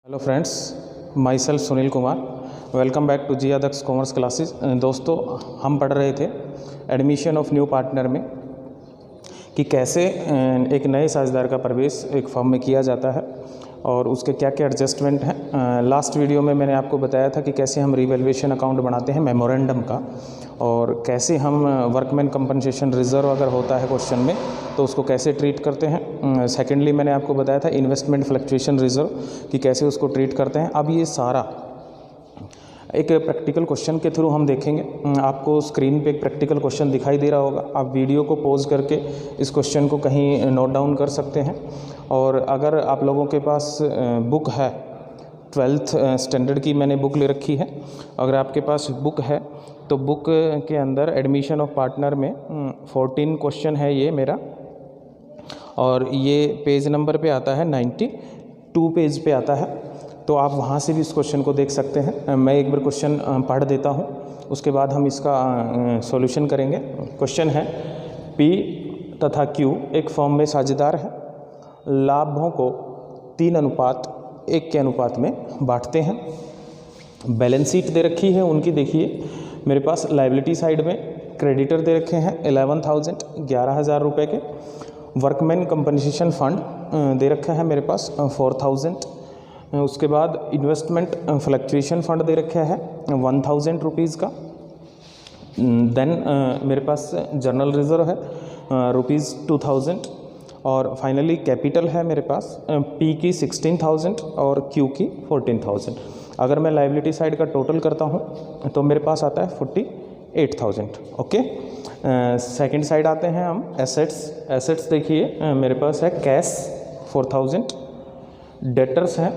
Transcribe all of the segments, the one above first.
Hello friends, myself Sunil Kumar. Welcome back to Jiya Daksh commerce classes. दोस्तों, हम पढ़ रहे थे एडमिशन ऑफ न्यू पार्टनर में कि कैसे एक नए साझेदार का प्रवेश एक फर्म में किया जाता है और उसके क्या क्या एडजस्टमेंट हैं। लास्ट वीडियो में मैंने आपको बताया था कि कैसे हम रिवैल्यूएशन अकाउंट बनाते हैं मेमोरेंडम का, और कैसे हम वर्कमैन कंपनसेशन रिजर्व अगर होता है क्वेश्चन में तो उसको कैसे ट्रीट करते हैं। सेकेंडली मैंने आपको बताया था इन्वेस्टमेंट फ्लक्चुएशन रिजर्व कि कैसे उसको ट्रीट करते हैं। अब ये सारा एक प्रैक्टिकल क्वेश्चन के थ्रू हम देखेंगे। आपको स्क्रीन पे एक प्रैक्टिकल क्वेश्चन दिखाई दे रहा होगा, आप वीडियो को पॉज करके इस क्वेश्चन को कहीं नोट डाउन कर सकते हैं। और अगर आप लोगों के पास बुक है, 12th स्टैंडर्ड की मैंने बुक ले रखी है, अगर आपके पास बुक है तो बुक के अंदर एडमिशन ऑफ पार्टनर में 14 क्वेश्चन है ये मेरा, और ये पेज नंबर पे आता है 92 पेज पे आता है, तो आप वहाँ से भी इस क्वेश्चन को देख सकते हैं। मैं एक बार क्वेश्चन पढ़ देता हूँ, उसके बाद हम इसका सॉल्यूशन करेंगे। क्वेश्चन है, P तथा Q एक फर्म में साझेदार है, लाभों को 3:1 के अनुपात में बांटते हैं। बैलेंस शीट दे रखी है उनकी, देखिए मेरे पास लायबिलिटी साइड में क्रेडिटर दे रखे हैं 11,000 रुपये के। वर्कमैन कंपनसेशन फंड दे रखा है मेरे पास 4,000। उसके बाद इन्वेस्टमेंट फ्लक्चुएशन फंड दे रखा है 1,000 रुपीज़ का। देन मेरे पास जर्नल रिजर्व है ₹2,000। और फाइनली कैपिटल है मेरे पास P की 16,000 और Q की 14,000। अगर मैं लायबिलिटी साइड का टोटल करता हूँ तो मेरे पास आता है 48,000। ओके, सेकंड साइड आते हैं हम एसेट्स देखिए मेरे पास है कैश 4,000, डेटर्स हैं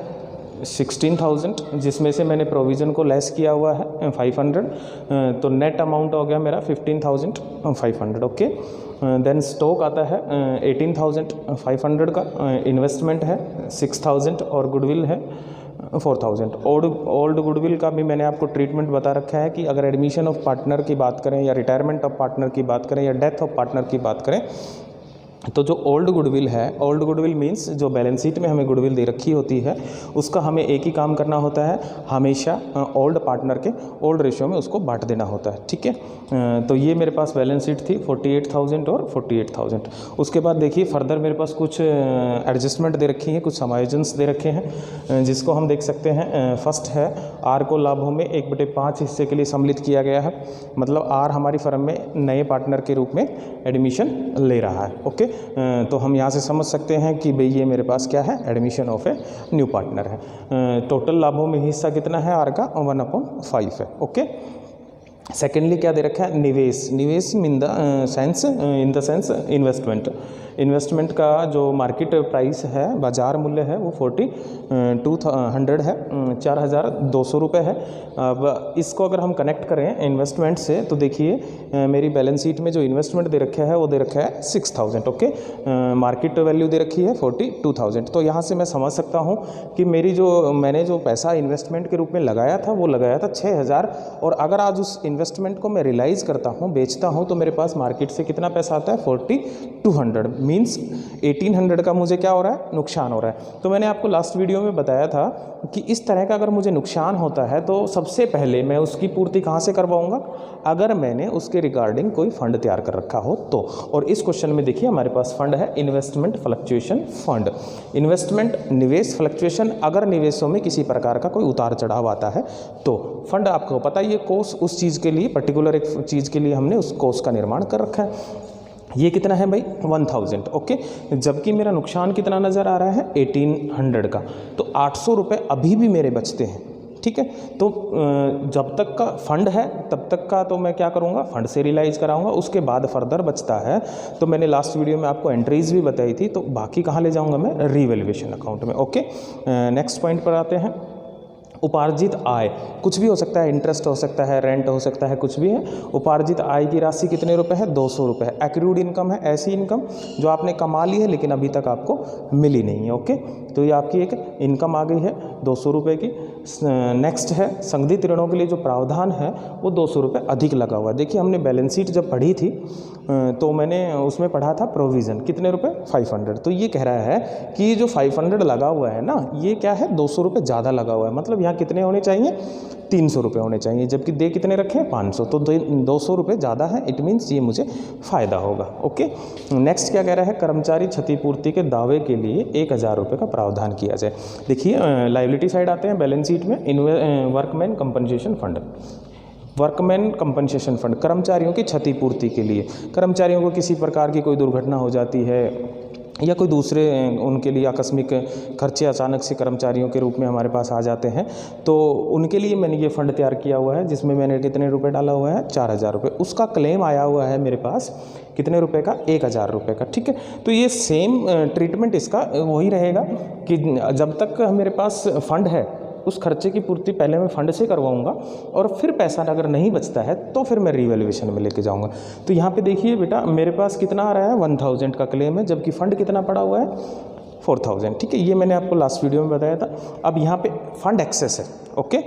16,000 जिसमें से मैंने प्रोविज़न को लेस किया हुआ है 500, तो नेट अमाउंट हो गया मेरा 15,500। ओके, देन स्टॉक आता है 18,500 का, इन्वेस्टमेंट है 6,000 और गुडविल है 4,000। ओल्ड गुडविल का भी मैंने आपको ट्रीटमेंट बता रखा है कि अगर एडमिशन ऑफ पार्टनर की बात करें या रिटायरमेंट ऑफ पार्टनर की बात करें या डेथ ऑफ पार्टनर की बात करें तो जो ओल्ड गुडविल है, ओल्ड गुडविल मींस जो बैलेंस शीट में हमें गुडविल दे रखी होती है उसका हमें एक ही काम करना होता है, हमेशा ओल्ड पार्टनर के ओल्ड रेशियो में उसको बांट देना होता है। ठीक है, तो ये मेरे पास बैलेंस शीट थी 48,000 और 48,000। उसके बाद देखिए फर्दर मेरे पास कुछ एडजस्टमेंट दे रखी हैं, कुछ समायोजन्स दे रखे हैं जिसको हम देख सकते हैं। फर्स्ट है आर को लाभों में 1/5 हिस्से के लिए सम्मिलित किया गया है, मतलब आर हमारी फर्म में नए पार्टनर के रूप में एडमिशन ले रहा है। ओके, तो हम यहाँ से समझ सकते हैं कि भाई ये मेरे पास क्या है, admission of A new partner है। टोटल लाभों में हिस्सा कितना है आर का, 1/5 है। ओके, सेकेंडली क्या दे रखा है, निवेश इन द सेंस इन्वेस्टमेंट का जो मार्केट प्राइस है, बाजार मूल्य है वो 4,200 है, 4,200 रुपये है। अब इसको अगर हम कनेक्ट करें इन्वेस्टमेंट से तो देखिए मेरी बैलेंस शीट में जो इन्वेस्टमेंट दे रखा है वो दे रखा है 6,000। ओके, मार्केट वैल्यू दे रखी है 42,000। तो यहाँ से मैं समझ सकता हूँ कि मैंने जो पैसा इन्वेस्टमेंट के रूप में लगाया था वो लगाया था 6,000, और अगर आज उस इन्वेस्टमेंट को मैं रियलाइज़ करता हूँ, बेचता हूँ, तो मेरे पास मार्केट से कितना पैसा आता है 4,200, मीन्स 1,800 का मुझे क्या हो रहा है, नुकसान हो रहा है। तो मैंने आपको लास्ट वीडियो में बताया था कि इस तरह का अगर मुझे नुकसान होता है तो सबसे पहले मैं उसकी पूर्ति कहाँ से करवाऊंगा, अगर मैंने उसके रिगार्डिंग कोई फंड तैयार कर रखा हो तो। और इस क्वेश्चन में देखिए हमारे पास फंड है इन्वेस्टमेंट फ्लक्चुएशन फंड। इन्वेस्टमेंट निवेश, फ्लक्चुएशन अगर निवेशों में किसी प्रकार का कोई उतार चढ़ाव आता है तो। फंड आपको पता ही है कोष, उस चीज़ के लिए पर्टिकुलर एक चीज़ के लिए हमने उस कोष का निर्माण कर रखा है। ये कितना है भाई, 1,000। ओके, जबकि मेरा नुकसान कितना नज़र आ रहा है, 1,800 का, तो 800 रुपये अभी भी मेरे बचते हैं। ठीक है, तो जब तक का फंड है तब तक का तो मैं क्या करूँगा, फंड से रियलाइज़ कराऊंगा। उसके बाद फर्दर बचता है तो मैंने लास्ट वीडियो में आपको एंट्रीज भी बताई थी, तो बाकी कहाँ ले जाऊँगा मैं, रीवैल्यूएशन अकाउंट में। ओके, नेक्स्ट पॉइंट पर आते हैं। उपार्जित आय कुछ भी हो सकता है, इंटरेस्ट हो सकता है, रेंट हो सकता है, कुछ भी है। उपार्जित आय की राशि कितने रुपए है? 200 रुपये है। एक्रूड इनकम है ऐसी इनकम जो आपने कमा ली है लेकिन अभी तक आपको मिली नहीं है। ओके, तो ये आपकी एक इनकम आ गई है 200 रुपये की। नेक्स्ट है संग्रहित ऋणों के लिए जो प्रावधान है वो 200 रुपये अधिक लगा हुआ है। देखिए हमने बैलेंस शीट जब पढ़ी थी तो मैंने उसमें पढ़ा था प्रोविज़न कितने रुपए? 500। तो ये कह रहा है कि जो 500 लगा हुआ है ना, ये क्या है? 200 रुपये ज़्यादा लगा हुआ है। मतलब यहाँ कितने होने चाहिए? 300 रुपये होने चाहिए, जबकि दे कितने रखे हैं? 500। तो 200 रुपये ज़्यादा है, इट मीन्स ये मुझे फ़ायदा होगा। ओके, नेक्स्ट क्या कह रहा है? कर्मचारी क्षतिपूर्ति के दावे के लिए 1000 रुपये का प्रावधान किया जाए। देखिए लायबिलिटी साइड आते हैं बैलेंस शीट में, workman compensation fund. Workman compensation fund कर्मचारियों की क्षतिपूर्ति के लिए, कर्मचारियों को किसी प्रकार की कोई दुर्घटना हो जाती है या कोई दूसरे उनके लिए आकस्मिक खर्चे अचानक से कर्मचारियों के रूप में हमारे पास आ जाते हैं, तो उनके लिए मैंने ये फ़ंड तैयार किया हुआ है जिसमें मैंने कितने रुपए डाला हुआ है? 4000 रुपये। उसका क्लेम आया हुआ है मेरे पास कितने रुपए का? 1000 रुपये का। ठीक है, तो ये सेम ट्रीटमेंट इसका वही रहेगा कि जब तक मेरे पास फ़ंड है उस खर्चे की पूर्ति पहले मैं फ़ंड से करवाऊंगा और फिर पैसा अगर नहीं बचता है तो फिर मैं रीवैल्यूएशन में लेके जाऊंगा। तो यहाँ पे देखिए बेटा मेरे पास कितना आ रहा है? 1000 का क्लेम है, जबकि फ़ंड कितना पड़ा हुआ है? 4000। ठीक है, ये मैंने आपको लास्ट वीडियो में बताया था। अब यहाँ पे फंड एक्सेस है। ओके,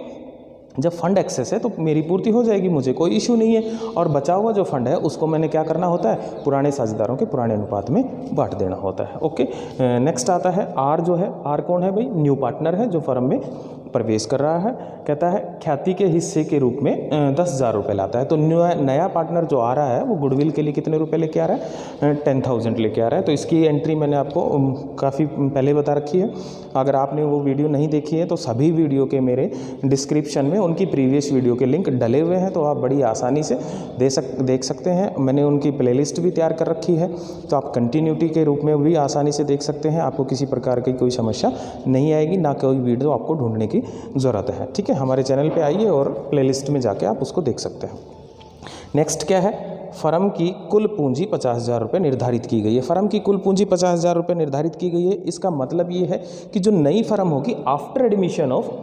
जब फंड एक्सेस है तो मेरी पूर्ति हो जाएगी, मुझे कोई इशू नहीं है। और बचा हुआ जो फंड है उसको मैंने क्या करना होता है? पुराने साझेदारों के पुराने अनुपात में बांट देना होता है। ओके, नेक्स्ट आता है आर। जो है आर कौन है भाई? न्यू पार्टनर है जो फर्म में प्रवेश कर रहा है। कहता है ख्याति के हिस्से के रूप में 10,000 रुपये लाता है। तो नया पार्टनर जो आ रहा है वो गुडविल के लिए कितने रुपए लेके आ रहा है? 10,000 लेके आ रहा है। तो इसकी एंट्री मैंने आपको काफ़ी पहले बता रखी है। अगर आपने वो वीडियो नहीं देखी है तो सभी वीडियो के मेरे डिस्क्रिप्शन में उनकी प्रीवियस वीडियो के लिंक डले हुए हैं, तो आप बड़ी आसानी से देख सकते हैं। मैंने उनकी प्लेलिस्ट भी तैयार कर रखी है, तो आप कंटिन्यूटी के रूप में भी आसानी से देख सकते हैं। आपको किसी प्रकार की कोई समस्या नहीं आएगी, ना कोई वीडियो आपको ढूंढने की ज़रूरत है। ठीक है, हमारे चैनल पे आइए और प्लेलिस्ट में जाके आप उसको देख सकते हैं। नेक्स्ट क्या है? फर्म की कुल पूंजी 50,000 रुपये निर्धारित की गई है। फर्म की कुल पूंजी 50,000 रुपये निर्धारित की गई है। इसका मतलब ये है कि जो नई फर्म होगी आफ्टर एडमिशन ऑफ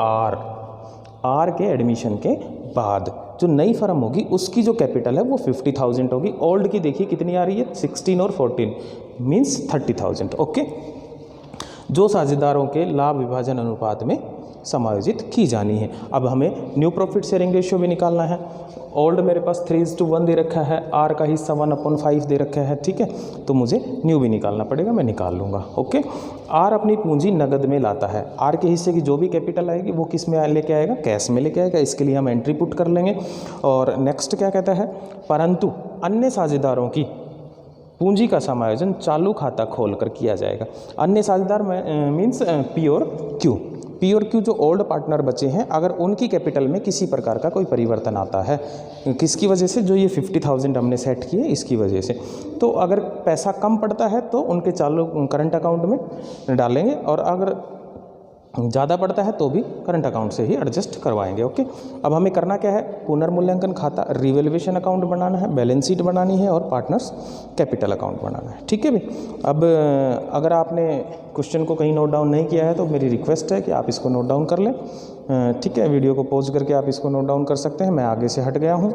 आर के एडमिशन के बाद जो नई फर्म होगी उसकी जो कैपिटल है वो 50,000 होगी। ओल्ड की देखिए कितनी आ रही है? 16 और 14 मीन्स 30,000। ओके, जो साझेदारों के लाभ विभाजन अनुपात में समायोजित की जानी है। अब हमें न्यू प्रॉफिट शेयरिंग रेशियो भी निकालना है। ओल्ड मेरे पास 3:1 दे रखा है, आर का हिस्सा 1/5 दे रखा है। ठीक है, तो मुझे न्यू भी निकालना पड़ेगा, मैं निकाल लूँगा। ओके, आर अपनी पूंजी नगद में लाता है। आर के हिस्से की जो भी कैपिटल आएगी वो किस में लेके आएगा? कैश में लेके आएगा। इसके लिए हम एंट्री पुट कर लेंगे। और नेक्स्ट क्या कहता है? परंतु अन्य साझेदारों की पूंजी का समायोजन चालू खाता खोलकर किया जाएगा। अन्य साझेदार मीन्स पी और क्यू जो ओल्ड पार्टनर बचे हैं, अगर उनकी कैपिटल में किसी प्रकार का कोई परिवर्तन आता है, किसकी वजह से? जो ये 50,000 हमने सेट किए इसकी वजह से। तो अगर पैसा कम पड़ता है तो उनके चालू करंट अकाउंट में डालेंगे, और अगर ज़्यादा पड़ता है तो भी करंट अकाउंट से ही एडजस्ट करवाएंगे। ओके, अब हमें करना क्या है? पुनर्मूल्यांकन खाता, रिवैल्यूएशन अकाउंट बनाना है, बैलेंस शीट बनानी है और पार्टनर्स कैपिटल अकाउंट बनाना है। ठीक है भाई। अब अगर आपने क्वेश्चन को कहीं नोट डाउन नहीं किया है तो मेरी रिक्वेस्ट है कि आप इसको नोट डाउन कर लें। ठीक है, वीडियो को पॉज करके आप इसको नोट डाउन कर सकते हैं। मैं आगे से हट गया हूँ।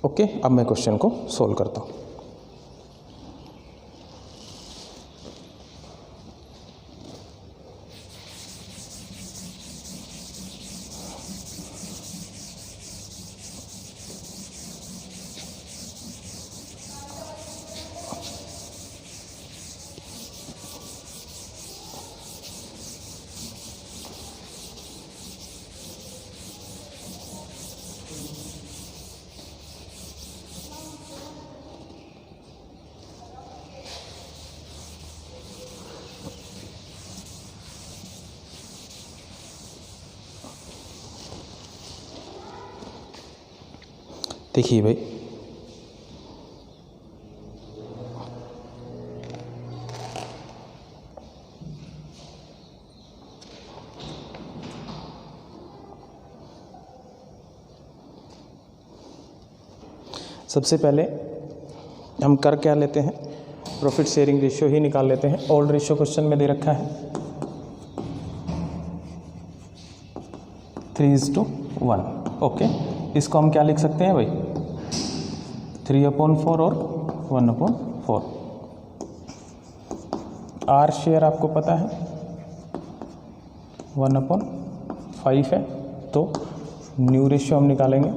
ओके, अब मैं क्वेश्चन को सोल्व करता हूँ। देखिए भाई, सबसे पहले हम कर क्या लेते हैं? प्रॉफिट शेयरिंग रेशियो ही निकाल लेते हैं। ओल्ड रेशियो क्वेश्चन में दे रखा है। 3:1। ओके, इसको हम क्या लिख सकते हैं भाई, 3/4 और 1/4। आर शेयर आपको पता है 1/5 है, तो न्यू रेशियो हम निकालेंगे।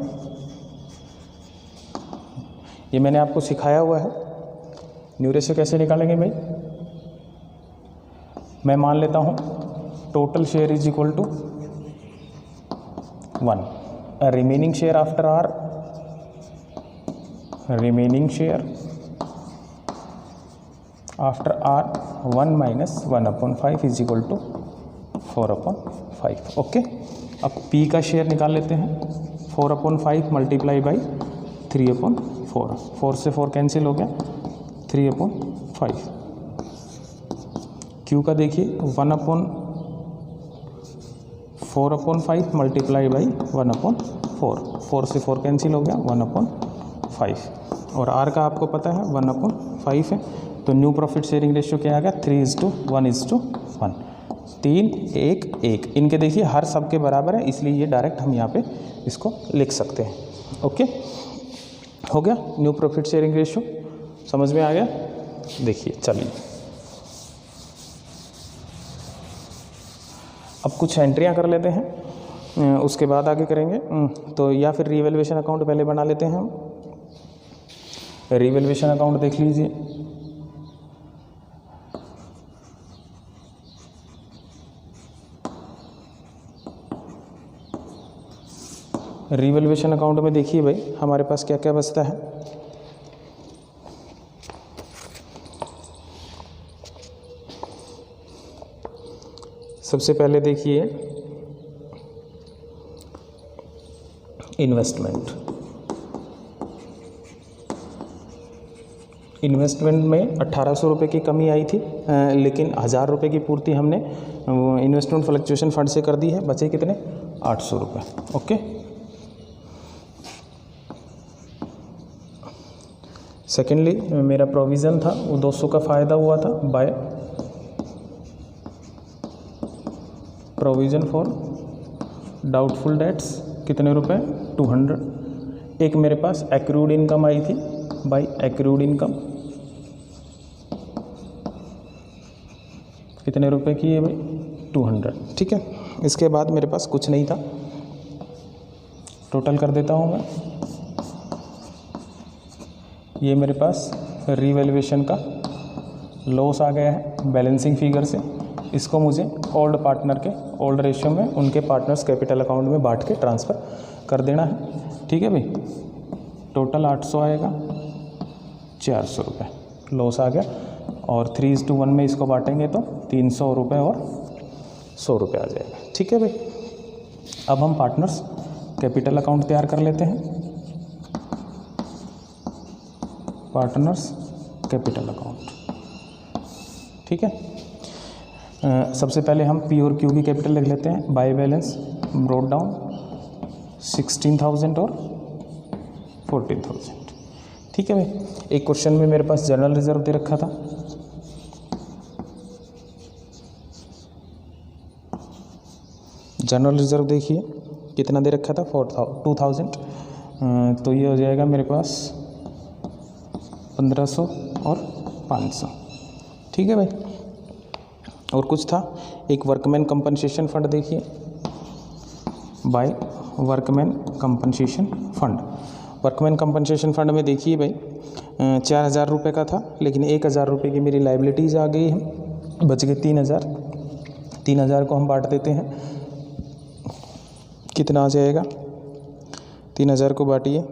ये मैंने आपको सिखाया हुआ है। न्यू रेशियो कैसे निकालेंगे भाई, मैं मान लेता हूँ total share is equal to 1, remaining share after R, remaining share after R 1 - 1/5 is equal to 4/5। Okay, अब पी का शेयर निकाल लेते हैं, 4/5 मल्टीप्लाई बाई 3/4, 4 से 4 कैंसिल हो गया, 3/5। क्यू का देखिए 4/5 मल्टीप्लाई बाई 1/4, 4 से 4 कैंसिल हो गया, 1/5। और आर का आपको पता है 1/5 है, तो न्यू प्रॉफिट शेयरिंग रेशियो क्या आ गया, 3:1:1। 3, 1, 1। इनके देखिए हर सब के बराबर है, इसलिए ये डायरेक्ट हम यहाँ पे इसको लिख सकते हैं। ओके, हो गया न्यू प्रॉफिट शेयरिंग रेशियो, समझ में आ गया। देखिए चलिए अब कुछ एंट्रियाँ कर लेते हैं, उसके बाद आगे करेंगे। तो या फिर रीवैल्यूएशन अकाउंट पहले बना लेते हैं हम। रीवैल्यूएशन अकाउंट देख लीजिए, रीवैल्यूएशन अकाउंट में देखिए भाई हमारे पास क्या क्या बचता है। सबसे पहले देखिए इन्वेस्टमेंट। इन्वेस्टमेंट में 1800 रुपये की कमी आई थी, लेकिन 1000 रुपये की पूर्ति हमने इन्वेस्टमेंट फ्लक्चुएशन फंड से कर दी है। बचे कितने, 800 रुपये। ओके, सेकेंडली मेरा प्रोविज़न था वो 200 का फ़ायदा हुआ था by provision for doubtful debts, कितने रुपए, 200। एक मेरे पास एक्रूड इनकम आई थी बाय एक्रूड इनकम, कितने रुपए की है भाई, 200। ठीक है, इसके बाद मेरे पास कुछ नहीं था, टोटल कर देता हूँ मैं। ये मेरे पास रीवैल्यूएशन का लॉस आ गया है बैलेंसिंग फिगर से, इसको मुझे ओल्ड पार्टनर के ओल्ड रेशियो में उनके पार्टनर्स कैपिटल अकाउंट में बांट के ट्रांसफ़र कर देना है। ठीक है भाई, टोटल 800 आएगा, 400 रुपये लॉस आ गया, और 3:1 में इसको बांटेंगे तो 300 रुपये और 100 रुपये आ जाएगा। ठीक है भाई, अब हम पार्टनर्स कैपिटल अकाउंट तैयार कर लेते हैं। पार्टनर्स कैपिटल अकाउंट, ठीक है। सबसे पहले हम पी और क्यू की कैपिटल लिख लेते हैं। बाय बैलेंस ब्रॉट डाउन 16,000 और 14,000। ठीक है भाई, एक क्वेश्चन में मेरे पास जनरल रिजर्व दे रखा था, जनरल रिजर्व देखिए कितना दे रखा था, 2,000। तो ये हो जाएगा मेरे पास 1500 और 500। ठीक है भाई, और कुछ था, एक वर्कमैन कंपनसेशन फंड देखिए, by workman compensation fund. Workman compensation fund में देखिए भाई 4,000 रुपये का था, लेकिन 1,000 रुपये की मेरी लाइबिलिटीज़ आ गई है, बच गए 3,000। 3,000 को हम बांट देते हैं, कितना आ जाएगा, 3,000 को बांटिए,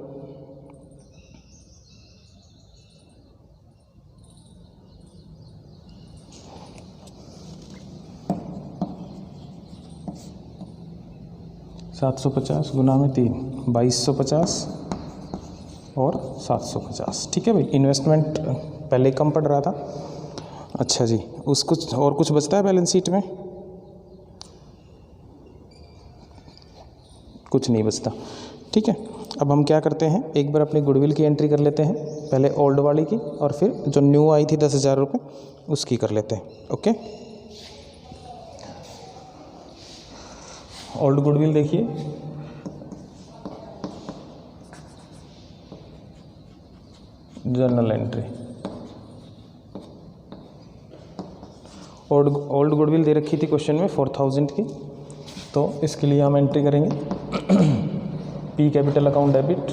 $750 गुना में 3, 2250 और 750। ठीक है भाई, इन्वेस्टमेंट पहले कम पड़ रहा था। अच्छा जी, उस कुछ और कुछ बचता है बैलेंस शीट में, कुछ नहीं बचता। ठीक है, अब हम क्या करते हैं, एक बार अपनी गुडविल की एंट्री कर लेते हैं, पहले ओल्ड वाली की और फिर जो न्यू आई थी 10,000 रुपये उसकी कर लेते हैं। ओके, ओल्ड गुडविल देखिए, जर्नल एंट्री, ओल्ड गुडविल दे रखी थी क्वेश्चन में 4000 की, तो इसके लिए हम एंट्री करेंगे P capital account debit,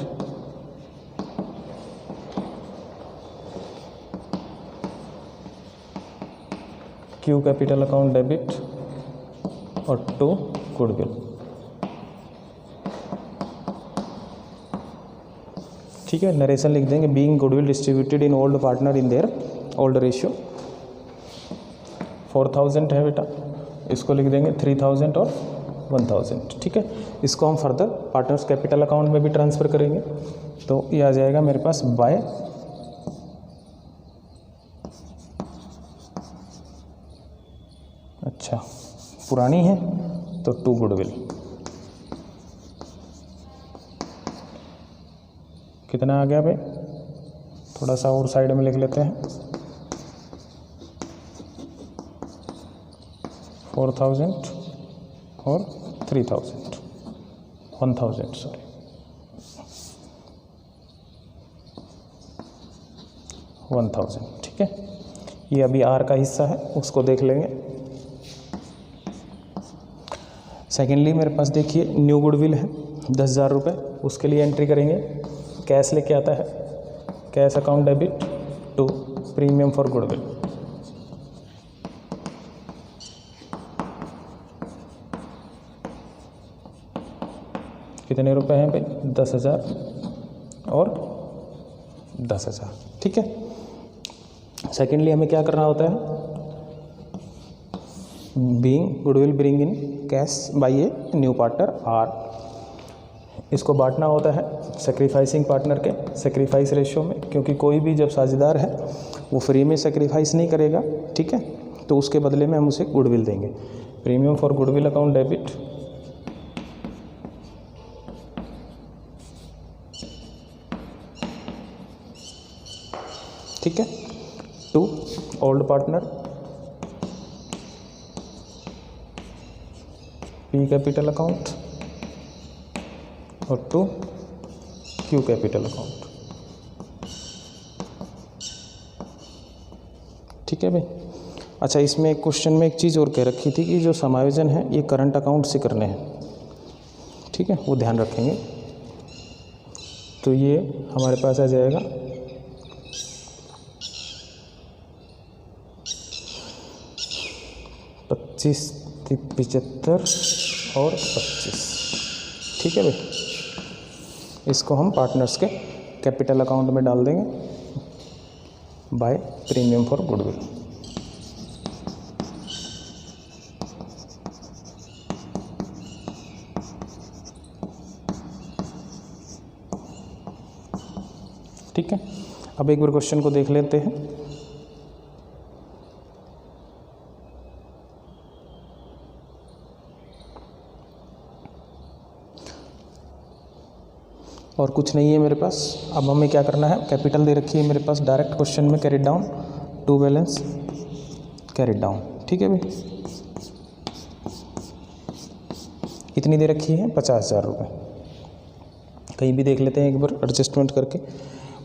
Q capital account debit और टू गुडविल। ठीक है, नरेशन लिख देंगे, being goodwill distributed in old partner in their old ratio. 4000 है बेटा, इसको लिख देंगे 3000 और 1000। ठीक है, इसको हम फर्दर पार्टनर्स कैपिटल अकाउंट में भी ट्रांसफ़र करेंगे, तो ये आ जाएगा मेरे पास बाय अच्छा पुरानी है तो टू गुडविल। कितना आ गया भाई, थोड़ा सा और साइड में लिख लेते हैं, 4000 और 3000, 1000 सॉरी, 1000। ठीक है, ये अभी आर का हिस्सा है, उसको देख लेंगे। सेकेंडली मेरे पास देखिए न्यू गुडविल है 10,000 रुपये, उसके लिए एंट्री करेंगे, कैश लेके आता है, cash account debit to premium for goodwill. कितने रुपए हैं भाई, 10,000 और 10,000। ठीक है, सेकेंडली हमें क्या करना होता है, being goodwill bring in cash by a new partner R, इसको बांटना होता है सेक्रीफाइसिंग पार्टनर के सेक्रीफाइस रेशियो में, क्योंकि कोई भी जब साझेदार है वो फ्री में सेक्रीफाइस नहीं करेगा। ठीक है, तो उसके बदले में हम उसे गुडविल देंगे, premium for goodwill account debit ठीक है to old partner P capital account और टू क्यू कैपिटल अकाउंट। ठीक है भाई। अच्छा, इसमें एक क्वेश्चन में एक चीज़ और कह रखी थी कि जो समायोजन है ये करंट अकाउंट से करने हैं। ठीक है, वो ध्यान रखेंगे। तो ये हमारे पास आ जाएगा 25, 75 और 25। ठीक है भाई, इसको हम पार्टनर्स के कैपिटल अकाउंट में डाल देंगे बाय प्रीमियम फॉर गुडविल। ठीक है, अब एक बार क्वेश्चन को देख लेते हैं। और कुछ नहीं है मेरे पास। अब हमें क्या करना है, कैपिटल दे रखी है मेरे पास डायरेक्ट क्वेश्चन में, carried down to balance carried down. ठीक है भाई, कितनी दे रखी है, 50,000 रुपये। कहीं भी देख लेते हैं एक बार एडजस्टमेंट करके।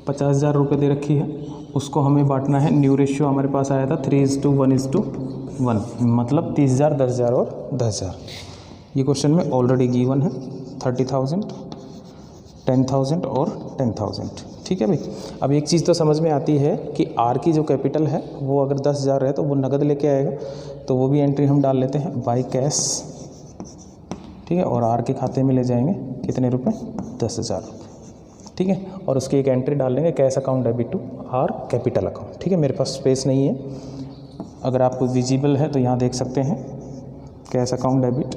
50,000 रुपये दे रखी है, उसको हमें बांटना है। न्यू रेशियो हमारे पास आया था 3:1:1, मतलब 30,000, 10,000 और 10,000। ये क्वेश्चन में ऑलरेडी गिवन है 30,000, 10,000 और 10,000। ठीक है भाई। अब एक चीज़ तो समझ में आती है कि आर की जो कैपिटल है वो अगर 10,000 है तो वो नगद लेके आएगा, तो वो भी एंट्री हम डाल लेते हैं बाय कैश। ठीक है, और आर के खाते में ले जाएंगे कितने रुपए, 10,000 रुपये। ठीक है, और उसकी एक एंट्री डाल लेंगे cash account debit to R capital account. ठीक है, मेरे पास स्पेस नहीं है, अगर आपको विजिबल है तो यहाँ देख सकते हैं, cash account debit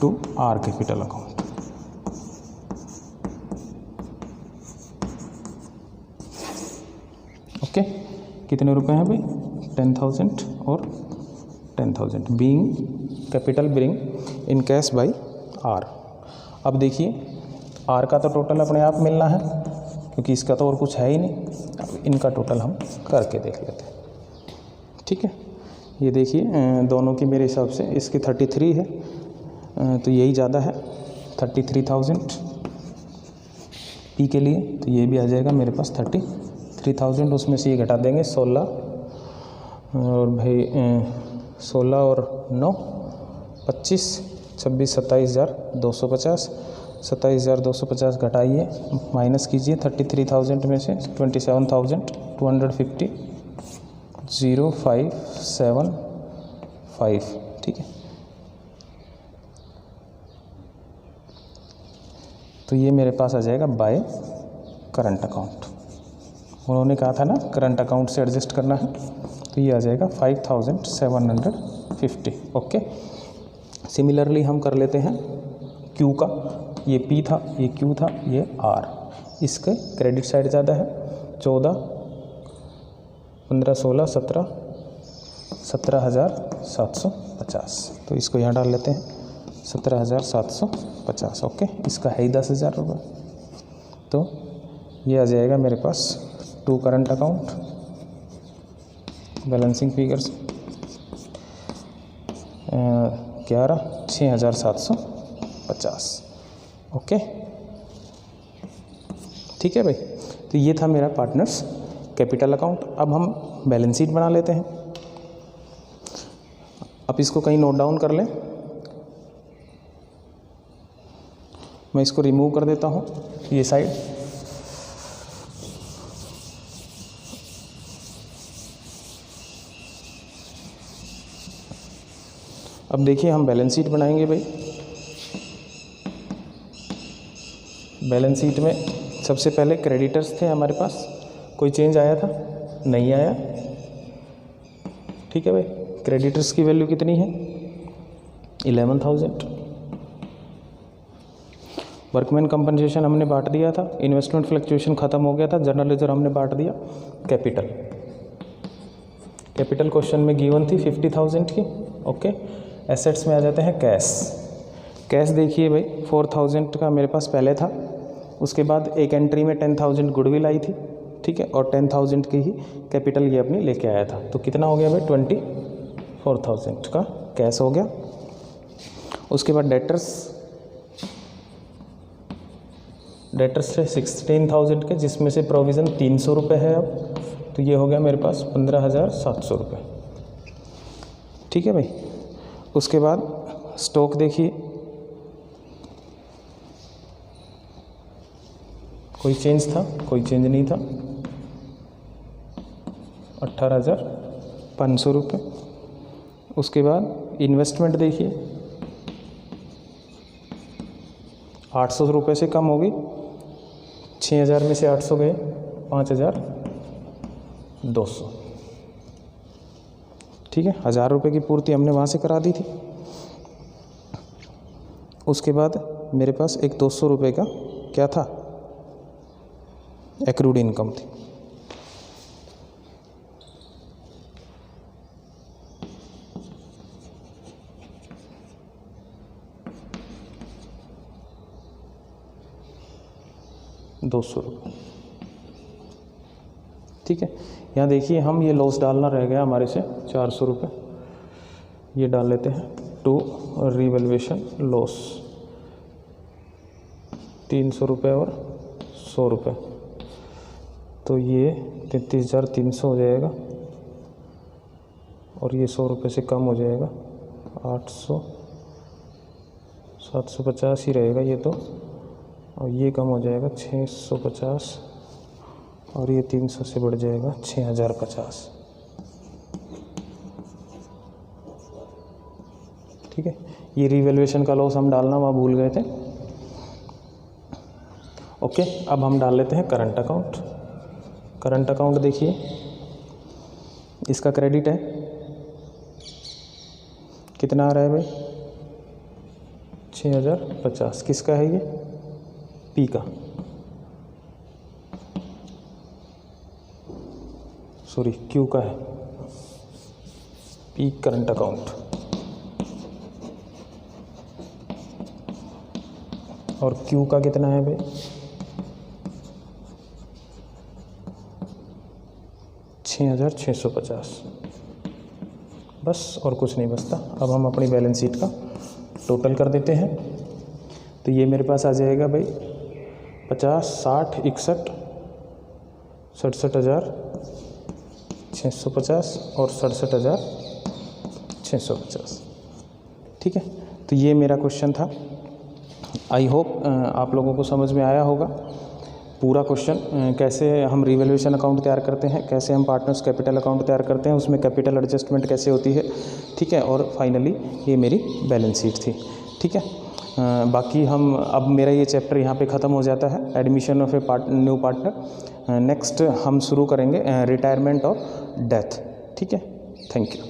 to R capital account. Okay, कितने रुपए हैं भाई, 10,000 और 10,000 being capital bring in cash by R. अब देखिए आर का तो टोटल अपने आप मिलना है क्योंकि इसका तो और कुछ है ही नहीं। अब इनका टोटल हम करके देख लेते हैं। ठीक है, ये देखिए दोनों की मेरे हिसाब से इसकी 33 है, तो यही ज़्यादा है 33,000 पी के लिए, तो ये भी आ जाएगा मेरे पास 33,000। उसमें से ये घटा देंगे 16 और भाई 16 और 9 25 26 27,250 27,250 घटाइए, माइनस कीजिए 33,000 में से 27,250 0,575, ठीक है। तो ये मेरे पास आ जाएगा बाय करंट अकाउंट। उन्होंने कहा था ना करंट अकाउंट से एडजस्ट करना है, तो ये आ जाएगा 5,750। ओके, सिमिलरली हम कर लेते हैं क्यू का। ये पी था, ये क्यू था, ये आर। इसके क्रेडिट साइड ज़्यादा है 14 15 16 17 17,750, तो इसको यहाँ डाल लेते हैं 17,750। ओके, इसका है ही 10,000 रुपये, तो ये आ जाएगा मेरे पास to current account balancing figures 6,750। Okay, ठीक है भाई। तो ये था मेरा पार्टनर्स कैपिटल अकाउंट। अब हम बैलेंस शीट बना लेते हैं। अब इसको कहीं नोट डाउन कर लें, मैं इसको रिमूव कर देता हूँ ये साइड। अब देखिए हम बैलेंस शीट बनाएंगे भाई। बैलेंस शीट में सबसे पहले क्रेडिटर्स थे हमारे पास, कोई चेंज आया था? नहीं आया, ठीक है भाई। क्रेडिटर्स की वैल्यू कितनी है? 11,000। वर्कमैन कंपनसेशन हमने बांट दिया था, इन्वेस्टमेंट फ्लक्चुएशन ख़त्म हो गया था, जर्नल लेजर हमने बांट दिया। कैपिटल क्वेश्चन में गिवन थी 50,000 की। ओके, एसेट्स में आ जाते हैं कैश देखिए भाई 4,000 का मेरे पास पहले था, उसके बाद एक एंट्री में 10,000 गुडविल आई थी, ठीक है, और 10,000 की ही कैपिटल ये अपनी लेके आया था। तो कितना हो गया भाई? 24,000 का कैश हो गया। उसके बाद डेटर्स से 16,000 के, जिसमें से प्रोविज़न 300 रुपये है अब, तो ये हो गया मेरे पास 15,700 रुपये, ठीक है भाई। उसके बाद स्टॉक देखिए, कोई चेंज था? कोई चेंज नहीं था, 18,500 रुपये। उसके बाद इन्वेस्टमेंट देखिए 800 रुपये से कम हो गई, 6,000 में से 800 गए, 5,200, ठीक है। 1,000 रुपये की पूर्ति हमने वहाँ से करा दी थी। उसके बाद मेरे पास एक 200 रुपये का क्या था? एक्रूड इनकम थी। ₹200, ठीक है। यहाँ देखिए हम ये लॉस डालना रह गया हमारे से 400 रुपये, ये डाल लेते हैं टू रिवैल्यूएशन लॉस 300 रुपये और 100 रुपये, तो ये 33,300 हो जाएगा, और ये 100 रुपये से कम हो जाएगा 800, 750 ही रहेगा ये तो, और ये कम हो जाएगा 650, और ये 300 से बढ़ जाएगा 6,050, ठीक है। ये रिवैल्यूएशन का लॉस हम डालना वहाँ भूल गए थे। ओके, अब हम डाल लेते हैं करंट अकाउंट। करंट अकाउंट देखिए, इसका क्रेडिट है कितना आ रहा है भाई? 6,050। किसका है ये? पी का, सॉरी क्यू का है, पी करंट अकाउंट। और क्यू का कितना है भाई? 6,650, बस और कुछ नहीं बचता। अब हम अपनी बैलेंस शीट का टोटल कर देते हैं। तो ये मेरे पास आ जाएगा भाई 50, 60, 61, 67,650 और 67,650। ठीक है, तो ये मेरा क्वेश्चन था। आई होप आप लोगों को समझ में आया होगा पूरा क्वेश्चन, कैसे हम रिवैल्यूएशन अकाउंट तैयार करते हैं, कैसे हम पार्टनर्स कैपिटल अकाउंट तैयार करते हैं, उसमें कैपिटल एडजस्टमेंट कैसे होती है। ठीक है, और फाइनली ये मेरी बैलेंस शीट थी। ठीक है, बाकी हम अब मेरा ये चैप्टर यहाँ पे ख़त्म हो जाता है, admission of A new partner. Next हम शुरू करेंगे रिटायरमेंट और डेथ। ठीक है, थैंक यू।